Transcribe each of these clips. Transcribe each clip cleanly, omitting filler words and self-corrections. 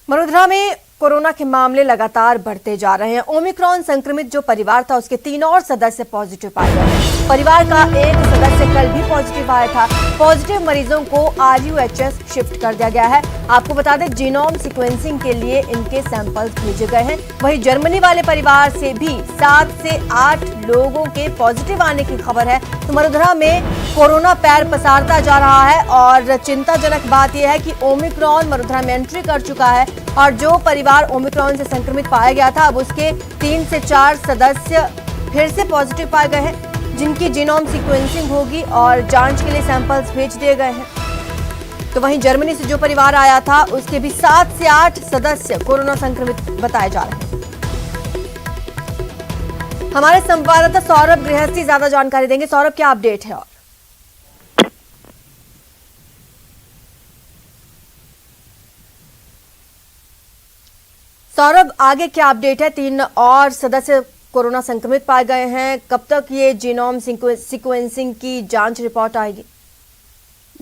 वडोदरा में कोरोना के मामले लगातार बढ़ते जा रहे हैं। ओमिक्रॉन संक्रमित जो परिवार था उसके 3 और सदस्य पॉजिटिव पाए गए हैं। परिवार का एक सदस्य कल भी पॉजिटिव आया था। पॉजिटिव मरीजों को RUHS शिफ्ट कर दिया गया है। आपको बता दें, जीनोम सीक्वेंसिंग के लिए इनके सैंपल्स भेजे गए हैं। वहीं जर्मनी वाले परिवार से भी 7 से 8 लोगों के पॉजिटिव आने की खबर है। तो वडोदरा में कोरोना पैर पसारता जा रहा है और चिंताजनक बात यह है कि ओमिक्रॉन वडोदरा में एंट्री कर चुका है और जो परिवार ओमिक्रॉन से संक्रमित पाया गया था, अब उसके 3 से 4 सदस्य फिर से पॉजिटिव पाए गए हैं, जिनकी जीनोम सीक्वेंसिंग होगी और जांच के लिए सैंपल्स भेज दिए गए हैं। तो वहीं जर्मनी से जो परिवार आया था उसके भी 7 से 8 सदस्य कोरोना संक्रमित बताए जा रहे हैं। हमारे संवाददाता सौरभ गृहस्थी ज्यादा जानकारी देंगे। सौरभ, क्या अपडेट है? और सौरभ, आगे क्या अपडेट है? 3 और सदस्य कोरोना संक्रमित पाए गए हैं। कब तक ये जीनोम सीक्वेंसिंग की जांच रिपोर्ट आएगी?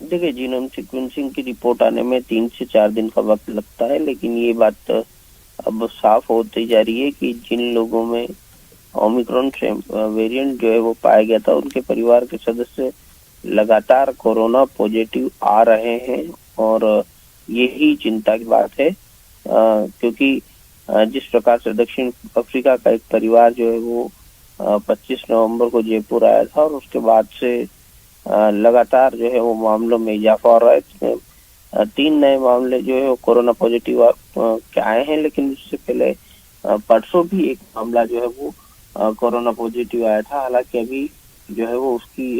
देखिए, जीनोम सीक्वेंसिंग की रिपोर्ट आने में 3 से 4 दिन का वक्त लगता है, लेकिन ये बात अब साफ होती जा रही है कि जिन लोगों में ओमिक्रॉन वेरिएंट जो है वो पाया गया था, उनके परिवार के सदस्य लगातार कोरोना पॉजिटिव आ रहे हैं और यही चिंता की बात है, क्योंकि जिस प्रकार से दक्षिण अफ्रीका का एक परिवार जो है वो 25 नवंबर को जयपुर आया था और उसके बाद से लगातार जो है वो मामलों में इजाफा हो रहा है। इसमें 3 नए मामले जो है वो कोरोना पॉजिटिव के आए हैं, लेकिन उससे पहले परसों भी एक मामला जो है वो कोरोना पॉजिटिव आया था। हालांकि अभी जो है वो उसकी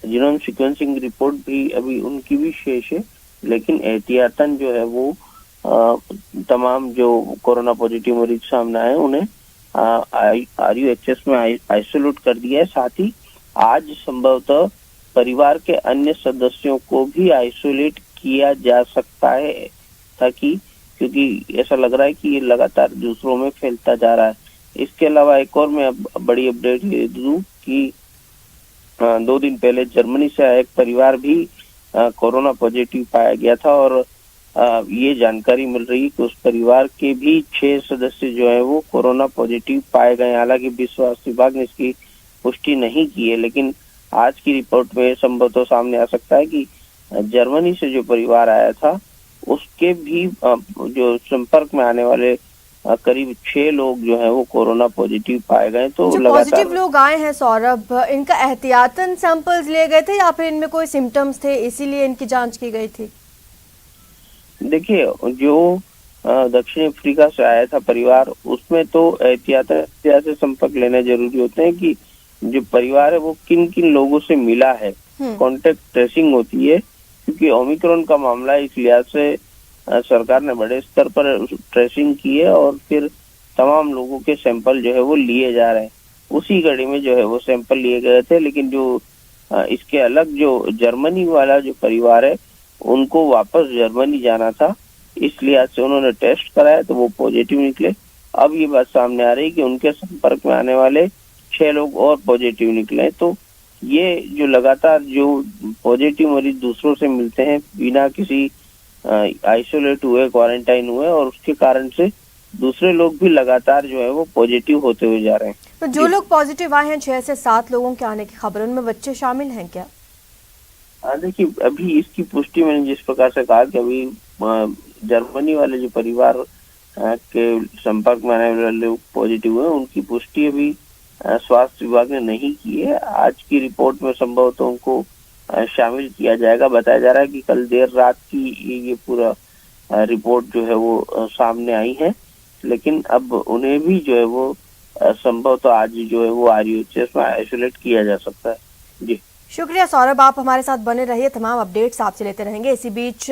जीनोम सीक्वेंसिंग रिपोर्ट भी अभी उनकी भी शेष है, लेकिन एहतियातन जो है वो तमाम जो कोरोना पॉजिटिव मरीज सामने आए उन्हें RUHS में आइसोलेट कर दिया है। साथ ही आज संभवतः परिवार के अन्य सदस्यों को भी आइसोलेट किया जा सकता है, ताकि क्योंकि ऐसा लग रहा है कि ये लगातार दूसरों में फैलता जा रहा है। इसके अलावा एक और मैं बड़ी अपडेट दे दूं कि 2 दिन पहले जर्मनी से आया एक परिवार भी कोरोना पॉजिटिव पाया गया था और ये जानकारी मिल रही है कि उस परिवार के भी 6 सदस्य जो है वो कोरोना पॉजिटिव पाए गए। हालांकि विश्व स्वास्थ्य विभाग ने इसकी पुष्टि नहीं की है, लेकिन आज की रिपोर्ट में संभवतः सामने आ सकता है कि जर्मनी से जो परिवार आया था उसके भी जो संपर्क में आने वाले करीब 6 लोग जो है वो कोरोना पॉजिटिव पाए गए। तो जो पॉजिटिव लोग आए हैं सौरभ, इनका एहतियातन सैंपल्स लिए गए थे या फिर इनमें कोई सिम्टम्स थे इसीलिए इनकी जांच की गई थी? देखिए, जो दक्षिण अफ्रीका से आया था परिवार, उसमें तो एहतियात से संपर्क लेना जरूरी होते हैं कि जो परिवार है वो किन किन लोगों से मिला है। कॉन्टेक्ट ट्रेसिंग होती है, क्योंकि ओमिक्रॉन का मामला है, इस लिहाज से सरकार ने बड़े स्तर पर ट्रेसिंग की है और फिर तमाम लोगों के सैंपल जो है वो लिए जा रहे हैं। उसी कड़ी में जो है वो सैंपल लिए गए थे, लेकिन जो इसके अलग जो जर्मनी वाला जो परिवार है उनको वापस जर्मनी जाना था, इस लिहाज से उन्होंने टेस्ट कराया तो वो पॉजिटिव निकले। अब ये बात सामने आ रही है कि उनके संपर्क में आने वाले 6 लोग और पॉजिटिव निकले। तो ये जो लगातार जो पॉजिटिव मरीज दूसरों से मिलते हैं बिना किसी आइसोलेट हुए, क्वारंटाइन हुए, और उसके कारण से दूसरे लोग भी लगातार जो है वो पॉजिटिव होते हुए जा रहे हैं। तो जो लोग पॉजिटिव आए हैं, 6 से 7 लोगों के आने की खबर, उनमें बच्चे शामिल हैं क्या? देखिए, अभी इसकी पुष्टि मैंने जिस प्रकार से कहा कि अभी जर्मनी वाले जो परिवार के संपर्क में आने वाले लोग पॉजिटिव हुए, उनकी पुष्टि अभी स्वास्थ्य विभाग ने नहीं की है। आज की रिपोर्ट में संभवतः उनको शामिल किया जाएगा। बताया जा रहा है कि कल देर रात की ये पूरा रिपोर्ट जो है वो सामने आई है, लेकिन अब उन्हें भी जो है वो संभवतः आज जो है वो RUHS में आइसोलेट किया जा सकता है। जी, शुक्रिया सौरभ, आप हमारे साथ बने रहिए, तमाम अपडेट्स आपसे लेते रहेंगे। इसी बीच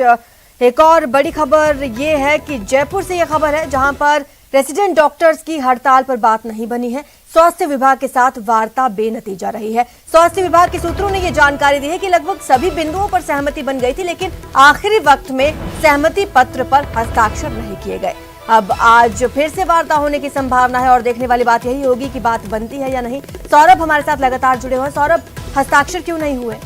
एक और बड़ी खबर ये है कि जयपुर से यह खबर है, जहां पर रेसिडेंट डॉक्टर्स की हड़ताल पर बात नहीं बनी है। स्वास्थ्य विभाग के साथ वार्ता बेनतीजा रही है। स्वास्थ्य विभाग के सूत्रों ने यह जानकारी दी है कि लगभग सभी बिंदुओं पर सहमति बन गई थी, लेकिन आखिरी वक्त में सहमति पत्र पर हस्ताक्षर नहीं किए गए। अब आज फिर से वार्ता होने की संभावना है और देखने वाली बात यही होगी कि बात बनती है या नहीं। सौरभ हमारे साथ लगातार जुड़े हुए हैं। सौरभ, हस्ताक्षर क्यों नहीं हुए?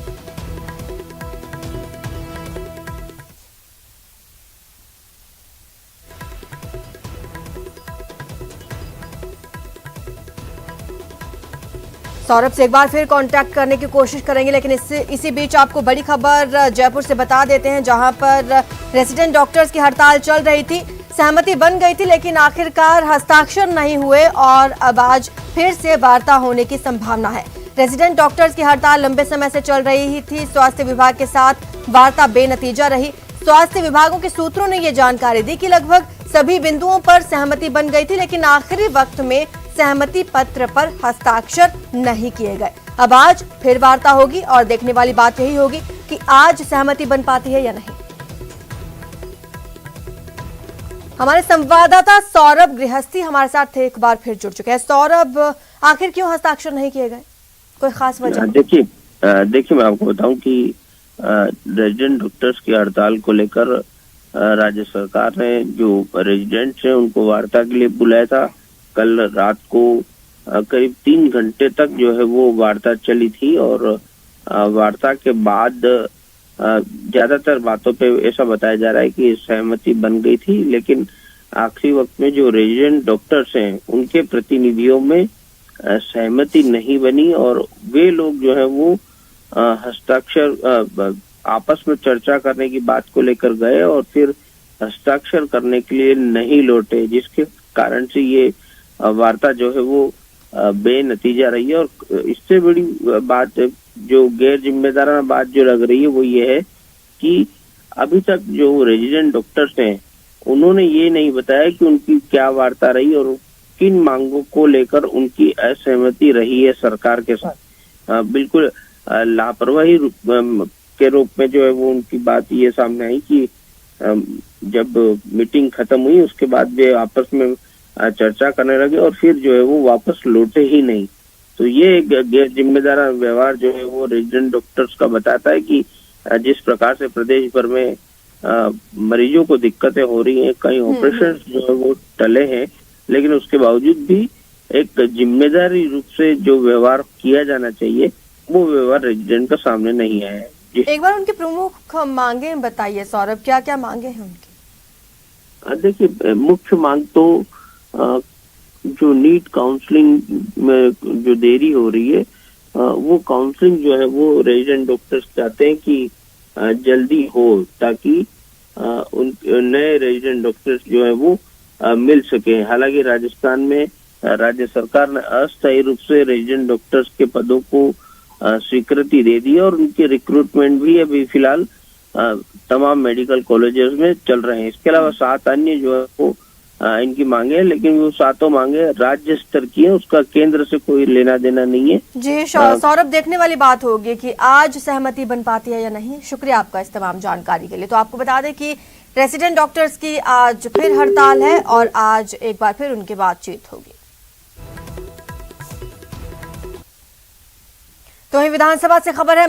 सौरभ से एक बार फिर कांटेक्ट करने की कोशिश करेंगे, लेकिन इसी बीच आपको बड़ी खबर जयपुर से बता देते हैं, जहां पर रेजिडेंट डॉक्टर्स की हड़ताल चल रही थी। सहमति बन गई थी, लेकिन आखिरकार हस्ताक्षर नहीं हुए और अब आज फिर से वार्ता होने की संभावना है। रेजिडेंट डॉक्टर्स की हड़ताल लंबे समय से चल रही थी। स्वास्थ्य विभाग के साथ वार्ता बेनतीजा रही। स्वास्थ्य विभागों के सूत्रों ने ये जानकारी दी कि लगभग सभी बिंदुओं पर सहमति बन गई थी, लेकिन आखिरी वक्त में सहमति पत्र पर हस्ताक्षर नहीं किए गए। अब आज फिर वार्ता होगी और देखने वाली बात यही होगी कि आज सहमति बन पाती है या नहीं। हमारे संवाददाता सौरभ गृहस्थी हमारे साथ थे, एक बार फिर जुड़ चुके हैं। सौरभ, आखिर क्यों हस्ताक्षर नहीं किए गए, कोई खास वजह? देखिए मैं आपको बताऊं कि रेजिडेंट डॉक्टर्स की हड़ताल को लेकर राज्य सरकार ने जो रेजिडेंट्स हैं उनको वार्ता के लिए बुलाया था। कल रात को करीब 3 घंटे तक जो है वो वार्ता चली थी और वार्ता के बाद ज्यादातर बातों पे ऐसा बताया जा रहा है कि सहमति बन गई थी, लेकिन आखिरी वक्त में जो रेजिडेंट डॉक्टर्स हैं उनके प्रतिनिधियों में सहमति नहीं बनी और वे लोग जो है वो हस्ताक्षर आपस में चर्चा करने की बात को लेकर गए और फिर हस्ताक्षर करने के लिए नहीं लौटे, जिसके कारण से ये वार्ता जो है वो बेनतीजा रही है। और इससे बड़ी बात जो गैर जिम्मेदाराना बात जो लग रही है वो ये है कि अभी तक जो रेजिडेंट डॉक्टर्स हैं उन्होंने ये नहीं बताया कि उनकी क्या वार्ता रही और किन मांगों को लेकर उनकी असहमति रही है सरकार के साथ। बिल्कुल लापरवाही के रूप में जो है वो उनकी बात ये सामने आई कि जब मीटिंग खत्म हुई उसके बाद वे आपस में चर्चा करने लगे और फिर जो है वो वापस लौटे ही नहीं। तो ये गैर जिम्मेदार व्यवहार जो है वो रेजिडेंट डॉक्टर्स का बताता है कि जिस प्रकार से प्रदेश भर में मरीजों को दिक्कतें हो रही हैं, कई ऑपरेशन जो है वो टले हैं, लेकिन उसके बावजूद भी एक जिम्मेदारी रूप से जो व्यवहार किया जाना चाहिए वो व्यवहार रेजिडेंट का सामने नहीं आया है। एक बार उनकी प्रमुख मांगे बताइए सौरभ, क्या क्या मांगे हैं उनकी? देखिए मुख्य मांग तो जो नीट काउंसलिंग में जो देरी हो रही है वो काउंसलिंग जो है वो रेजिडेंट डॉक्टर्स चाहते हैं कि जल्दी हो ताकि उन नए रेजिडेंट डॉक्टर्स जो है वो मिल सके। हालांकि राजस्थान में राज्य सरकार ने अस्थायी रूप से रेजिडेंट डॉक्टर्स के पदों को स्वीकृति दे दी और उनके रिक्रूटमेंट भी अभी फिलहाल तमाम मेडिकल कॉलेजेस में चल रहे हैं। इसके अलावा 7 अन्य जो है वो इनकी मांगे हैं, लेकिन वो 7 मांगे राज्य स्तर की है, उसका केंद्र से कोई लेना देना नहीं है। जी सौरभ, देखने वाली बात होगी कि आज सहमति बन पाती है या नहीं। शुक्रिया आपका इस तमाम जानकारी के लिए। तो आपको बता दें कि रेजिडेंट डॉक्टर्स की आज फिर हड़ताल है और आज एक बार फिर उनकी बातचीत होगी। तो वहीं विधानसभा से खबर है।